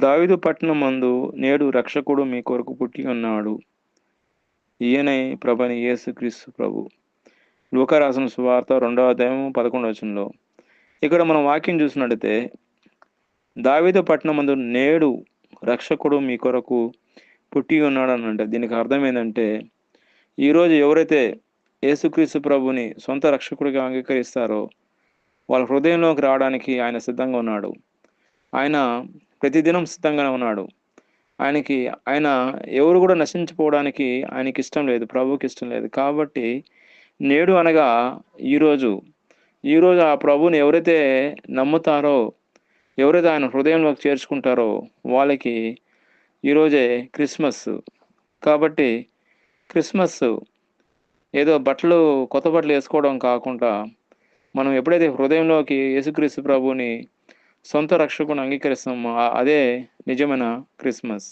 దావీదు పట్టణమందు నేడు రక్షకుడు మీ కొరకు పుట్టి ఉన్నాడు. ఈయనే ప్రభువైన యేసుక్రీస్తు ప్రభు. లూకా రాసిన సువార్త 2వ అధ్యాయం 11వ వచనంలో. ఇక్కడ మనం వాక్యం చూసినట్టయితే, దావీదు పట్టణమందు నేడు రక్షకుడు మీ కొరకు పుట్టి ఉన్నాడనంటే దీనికి అర్థం ఏందంటే, ఈరోజు ఎవరైతే యేసుక్రీస్తు ప్రభుని సొంత రక్షకుడిగా అంగీకరిస్తారో, వాళ్ళ హృదయంలోకి రావడానికి ఆయన సిద్ధంగా ఉన్నాడు. ఆయన ప్రతిదినం సిద్ధంగానే ఉన్నాడు. ఆయన ఎవరు కూడా నశించిపోవడానికి ఆయనకిష్టం లేదు. ప్రభువుకి ఇష్టం లేదు. కాబట్టి నేడు అనగా ఈరోజు, ఈరోజు ఆ ప్రభువుని ఎవరైతే నమ్ముతారో, ఎవరైతే ఆయన హృదయంలోకి చేర్చుకుంటారో వాళ్ళకి ఈరోజే క్రిస్మస్. కాబట్టి క్రిస్మస్ ఏదో కొత్త బట్టలు వేసుకోవడం కాకుండా, మనం ఎప్పుడైతే హృదయంలోకి యేసుక్రీస్తు ప్రభువుని సొంత రక్షకుని అంగీకరిస్తామో అదే నిజమైన క్రిస్మస్.